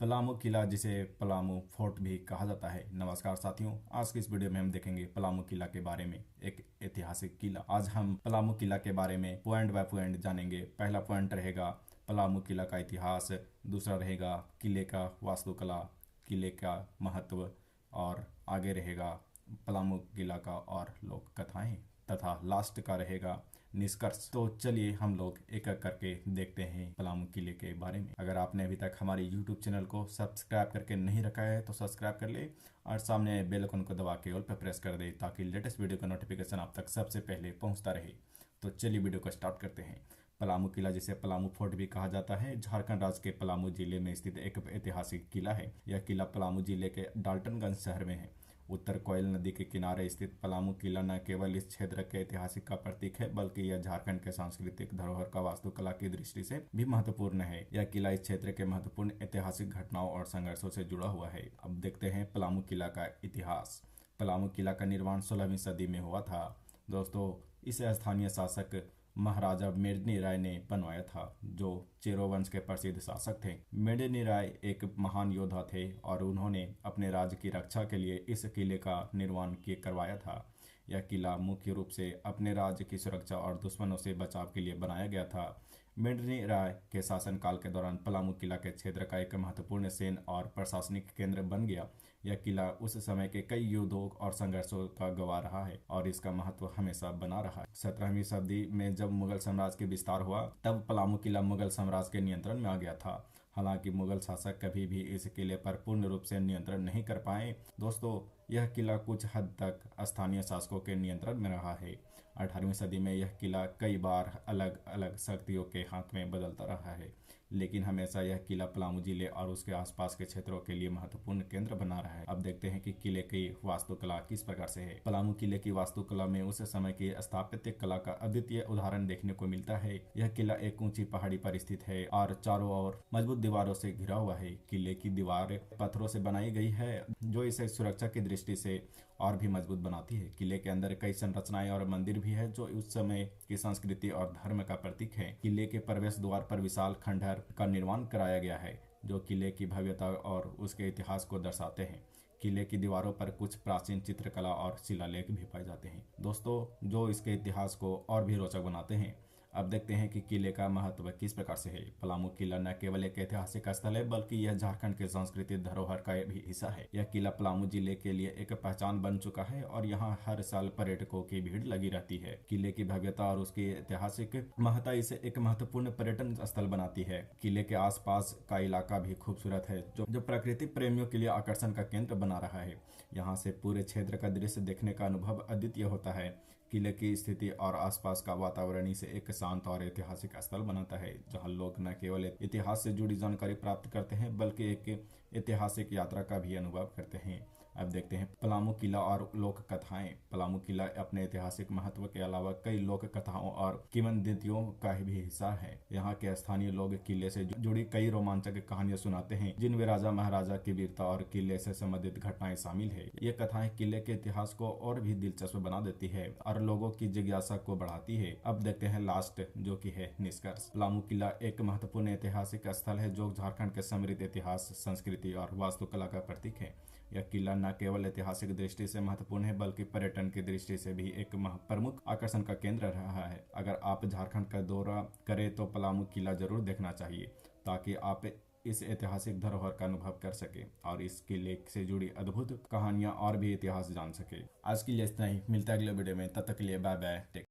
पलामू किला, जिसे पलामू फोर्ट भी कहा जाता है। नमस्कार साथियों, आज की इस वीडियो में हम देखेंगे पलामू किला के बारे में, एक ऐतिहासिक किला। आज हम पलामू किला के बारे में पॉइंट बाय पॉइंट जानेंगे। पहला पॉइंट रहेगा पलामू किला का इतिहास, दूसरा रहेगा किले का वास्तुकला, किले का महत्व, और आगे रहेगा पलामू किला का और लोक कथाएं, तथा लास्ट का रहेगा निष्कर्ष। तो चलिए हम लोग एक एक करके देखते हैं पलामू किले के बारे में। अगर आपने अभी तक हमारे YouTube चैनल को सब्सक्राइब करके नहीं रखा है तो सब्सक्राइब कर ले और सामने बेल आइकन को दबा के ऑल पर प्रेस कर दे, ताकि लेटेस्ट वीडियो का नोटिफिकेशन आप तक सबसे पहले पहुंचता रहे। तो चलिए वीडियो को स्टार्ट करते हैं। पलामू किला, जिसे पलामू फोर्ट भी कहा जाता है, झारखंड राज्य के पलामू जिले में स्थित एक ऐतिहासिक किला है। यह किला पलामू जिले के डाल्टनगंज शहर में है। उत्तर कोयल नदी के किनारे स्थित पलामू किला न केवल इस क्षेत्र के ऐतिहासिक का प्रतीक है, बल्कि यह झारखंड के सांस्कृतिक धरोहर का वास्तुकला की दृष्टि से भी महत्वपूर्ण है। यह किला इस क्षेत्र के महत्वपूर्ण ऐतिहासिक घटनाओं और संघर्षों से जुड़ा हुआ है। अब देखते हैं पलामू किला का इतिहास। पलामू किला का निर्माण 16वीं सदी में हुआ था। दोस्तों, इसे स्थानीय शासक महाराजा मेदिनी राय ने बनवाया था, जो चेरो वंश के प्रसिद्ध शासक थे। मेदिनी राय एक महान योद्धा थे और उन्होंने अपने राज्य की रक्षा के लिए इस किले का निर्माण करवाया था। यह किला मुख्य रूप से अपने राज्य की सुरक्षा और दुश्मनों से बचाव के लिए बनाया गया था। मेदिनी राय के शासनकाल के दौरान पलामू किला के क्षेत्र का एक महत्वपूर्ण सैन्य और प्रशासनिक केंद्र बन गया। यह किला उस समय के कई युद्धों और संघर्षों का गवाह रहा है और इसका महत्व हमेशा बना रहा है। 17वीं सदी में जब मुगल साम्राज्य के विस्तार हुआ, तब पलामू किला मुगल साम्राज्य के नियंत्रण में आ गया था। हालांकि मुगल शासक कभी भी इस किले पर पूर्ण रूप से नियंत्रण नहीं कर पाए। दोस्तों, यह किला कुछ हद तक स्थानीय शासकों के नियंत्रण में रहा है। 18वीं सदी में यह किला कई बार अलग अलग शक्तियों के हाथ में बदलता रहा है, लेकिन हमेशा यह किला पलामू जिले और उसके आसपास के क्षेत्रों के लिए महत्वपूर्ण केंद्र बना रहा है। अब देखते हैं कि किले की वास्तुकला किस प्रकार से है। पलामू किले की वास्तुकला में उस समय की स्थापत्य कला का अद्वितीय उदाहरण देखने को मिलता है। यह किला एक ऊंची पहाड़ी पर स्थित है और चारों ओर मजबूत दीवारों से घिरा हुआ है। किले की दीवार पत्थरों से बनाई गई है, जो इसे सुरक्षा की दृष्टि से और भी मजबूत बनाती है। किले के अंदर कई संरचनाएं और मंदिर भी है, जो उस समय की संस्कृति और धर्म का प्रतीक है। किले के प्रवेश द्वार पर विशाल खंडहर का निर्माण कराया गया है, जो किले की भव्यता और उसके इतिहास को दर्शाते हैं। किले की दीवारों पर कुछ प्राचीन चित्रकला और शिलालेख भी पाए जाते हैं, दोस्तों, जो इसके इतिहास को और भी रोचक बनाते हैं। अब देखते हैं कि किले का महत्व किस प्रकार से है। पलामू किला न केवल एक ऐतिहासिक स्थल है, बल्कि यह झारखंड के सांस्कृतिक धरोहर का भी हिस्सा है। यह किला पलामू जिले के लिए एक पहचान बन चुका है और यहाँ हर साल पर्यटकों की भीड़ लगी रहती है। किले की भव्यता और उसकी ऐतिहासिक महत्ता इसे एक महत्वपूर्ण पर्यटन स्थल बनाती है। किले के आसपास का इलाका भी खूबसूरत है, जो प्रकृति प्रेमियों के लिए आकर्षण का केंद्र बना रहा है। यहाँ से पूरे क्षेत्र का दृश्य देखने का अनुभव अद्वितीय होता है। किले की स्थिति और आसपास का वातावरण इसे एक शांत और ऐतिहासिक स्थल बनाता है, जहां लोग न केवल इतिहास से जुड़ी जानकारी प्राप्त करते हैं, बल्कि एक ऐतिहासिक यात्रा का भी अनुभव करते हैं। अब देखते हैं पलामू किला और लोक कथाएं। पलामू किला अपने ऐतिहासिक महत्व के अलावा कई लोक कथाओं और किंवदंतियों का भी हिस्सा है। यहाँ के स्थानीय लोग किले से जुड़ी कई रोमांचक कहानियां सुनाते हैं, जिनमें राजा महाराजा की वीरता और किले से संबंधित घटनाएं शामिल है। ये कथाएं किले के इतिहास को और भी दिलचस्प बना देती है और लोगों की जिज्ञासा को बढ़ाती है। अब देखते हैं लास्ट, जो कि है निष्कर्ष। पलामू किला एक महत्वपूर्ण ऐतिहासिक स्थल है, जो झारखंड के समृद्ध इतिहास, संस्कृति और वास्तुकला का प्रतीक है। यह किला न केवल ऐतिहासिक दृष्टि से महत्वपूर्ण है, बल्कि पर्यटन की दृष्टि से भी एक प्रमुख आकर्षण का केंद्र रहा है। अगर आप झारखंड का दौरा करें तो पलामू किला जरूर देखना चाहिए, ताकि आप इस ऐतिहासिक धरोहर का अनुभव कर सके और इस किले से जुड़ी अद्भुत कहानियां और भी इतिहास जान सके। आज के लिए इतना ही, मिलता है अगले वीडियो में। तब तक के लिए बाय बाय।